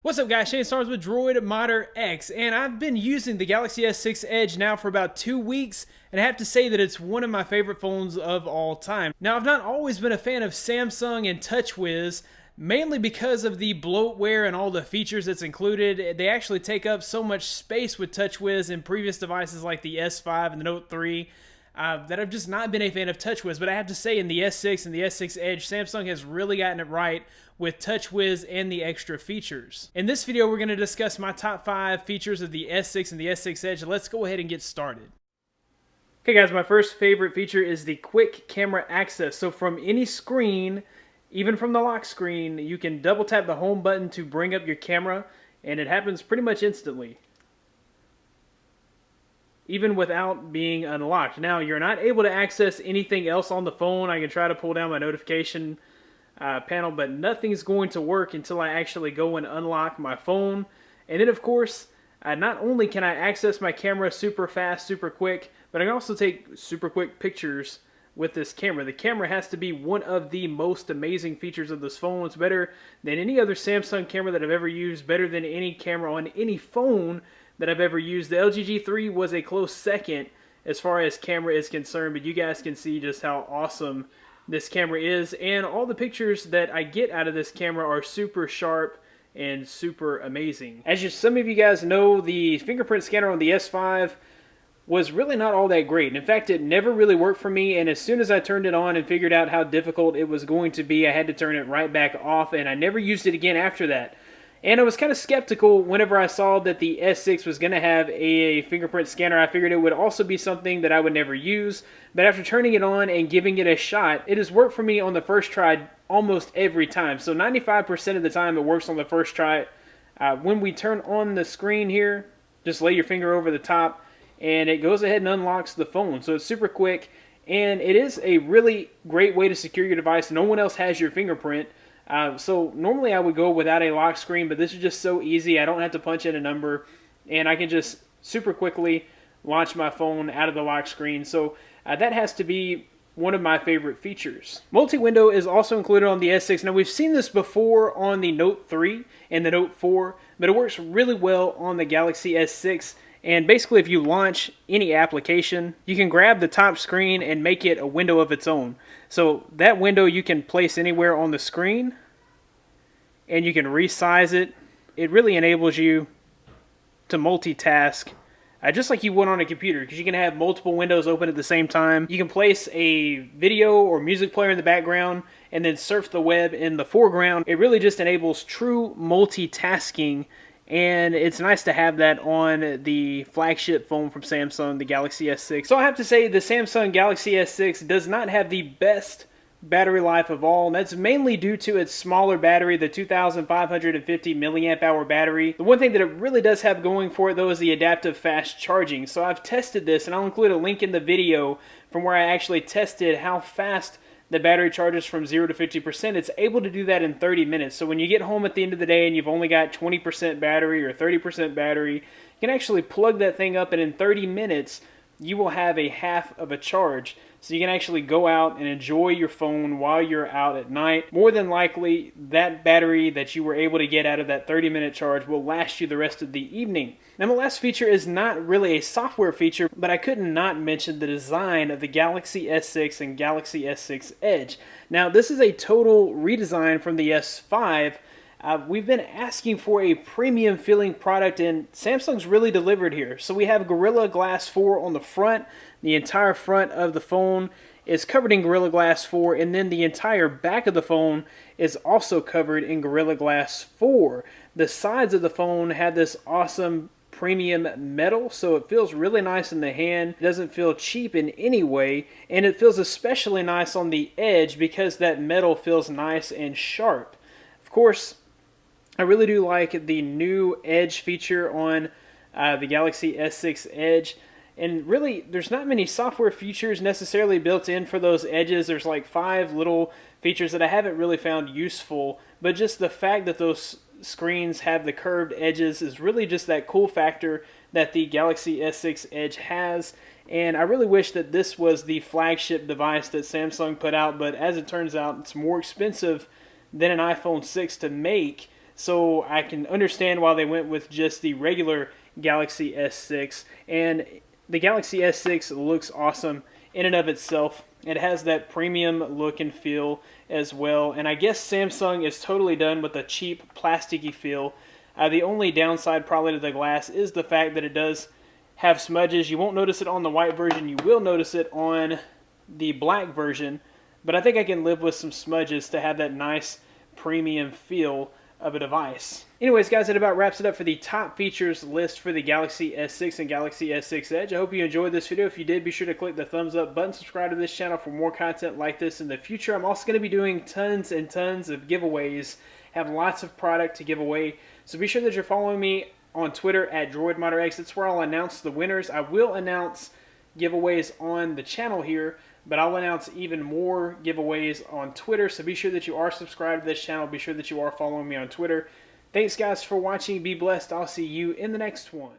What's up guys, Shane Stars with Droid Modder X, and I've been using the Galaxy S6 Edge now for about 2 weeks, and I have to say that it's one of my favorite phones of all time. Now, I've not always been a fan of Samsung and TouchWiz, mainly because of the bloatware and all the features that's included. They actually take up so much space with TouchWiz in previous devices like the S5 and the Note 3. That I've just not been a fan of TouchWiz, but I have to say in the S6 and the S6 Edge, Samsung has really gotten it right with TouchWiz and the extra features. In this video, we're going to discuss my top 5 features of the S6 and the S6 Edge. Let's go ahead and get started. Okay guys, my first favorite feature is the quick camera access. So from any screen, even from the lock screen, you can double tap the home button to bring up your camera, and it happens pretty much instantly, even without being unlocked. Now, you're not able to access anything else on the phone. I can try to pull down my notification panel, but nothing's going to work until I actually go and unlock my phone. And then, of course, not only can I access my camera super fast, super quick, but I can also take super quick pictures with this camera. The camera has to be one of the most amazing features of this phone. It's better than any other Samsung camera that I've ever used, better than any camera on any phone that I've ever used. The LG G3 was a close second as far as camera is concerned, but you guys can see just how awesome this camera is, and all the pictures that I get out of this camera are super sharp and super amazing. As some of you guys know, the fingerprint scanner on the S5 was really not all that great. In fact, it never really worked for me, and as soon as I turned it on and figured out how difficult it was going to be, I had to turn it right back off, and I never used it again after that. And I was kind of skeptical whenever I saw that the S6 was going to have a fingerprint scanner. I figured it would also be something that I would never use. But after turning it on and giving it a shot, it has worked for me on the first try almost every time. So 95% of the time it works on the first try. When we turn on the screen here, just lay your finger over the top and it goes ahead and unlocks the phone. So it's super quick, and it is a really great way to secure your device. No one else has your fingerprint. So normally I would go without a lock screen, but this is just so easy. I don't have to punch in a number, and I can just super quickly launch my phone out of the lock screen. So that has to be one of my favorite features. Multi-window is also included on the S6. Now, we've seen this before on the Note 3 and the Note 4, but it works really well on the Galaxy S6. And basically, if you launch any application, you can grab the top screen and make it a window of its own. So that window you can place anywhere on the screen, and you can resize it. It really enables you to multitask, just like you would on a computer, because you can have multiple windows open at the same time. You can place a video or music player in the background and then surf the web in the foreground. It really just enables true multitasking, and it's nice to have that on the flagship phone from Samsung, the Galaxy S6. So I have to say the Samsung Galaxy S6 does not have the best battery life of all, and that's mainly due to its smaller battery, the 2,550 milliamp hour battery. The one thing that it really does have going for it, though, is the adaptive fast charging. So I've tested this, and I'll include a link in the video from where I actually tested how fast the battery charges from 0 to 50%. It's able to do that in 30 minutes. So when you get home at the end of the day and you've only got 20% battery or 30% battery, you can actually plug that thing up, and in 30 minutes, you will have a half of a charge. So you can actually go out and enjoy your phone while you're out at night. More than likely, that battery that you were able to get out of that 30-minute charge will last you the rest of the evening. Now, my last feature is not really a software feature, but I could not mention the design of the Galaxy S6 and Galaxy S6 Edge. Now, this is a total redesign from the S5. We've been asking for a premium feeling product, and Samsung's really delivered here. So we have Gorilla Glass 4 on the front. The entire front of the phone is covered in Gorilla Glass 4, and then the entire back of the phone is also covered in Gorilla Glass 4. The sides of the phone have this awesome premium metal, so it feels really nice in the hand. It doesn't feel cheap in any way, and it feels especially nice on the edge because that metal feels nice and sharp. Of course, I really do like the new Edge feature on the Galaxy S6 Edge. And really, there's not many software features necessarily built in for those edges. There's like 5 little features that I haven't really found useful. But just the fact that those screens have the curved edges is really just that cool factor that the Galaxy S6 Edge has. And I really wish that this was the flagship device that Samsung put out. But as it turns out, it's more expensive than an iPhone 6 to make. so I can understand why they went with just the regular Galaxy S6. And the Galaxy S6 looks awesome in and of itself. It has that premium look and feel as well. And I guess Samsung is totally done with the cheap plasticky feel. The only downside probably to the glass is the fact that it does have smudges. You won't notice it on the white version. You will notice it on the black version. But I think I can live with some smudges to have that nice premium feel of a device. Anyways, guys, that about wraps it up for the top features list for the Galaxy S6 and Galaxy S6 Edge. I hope you enjoyed this video. If you did, be sure to click the thumbs up button, subscribe to this channel for more content like this in the future. I'm also going to be doing tons and tons of giveaways, have lots of product to give away. So be sure that you're following me on Twitter at DroidModderX. That's where I'll announce the winners. I will announce giveaways on the channel here, but I'll announce even more giveaways on Twitter, so be sure that you are subscribed to this channel. Be sure that you are following me on Twitter. Thanks, guys, for watching. Be blessed. I'll see you in the next one.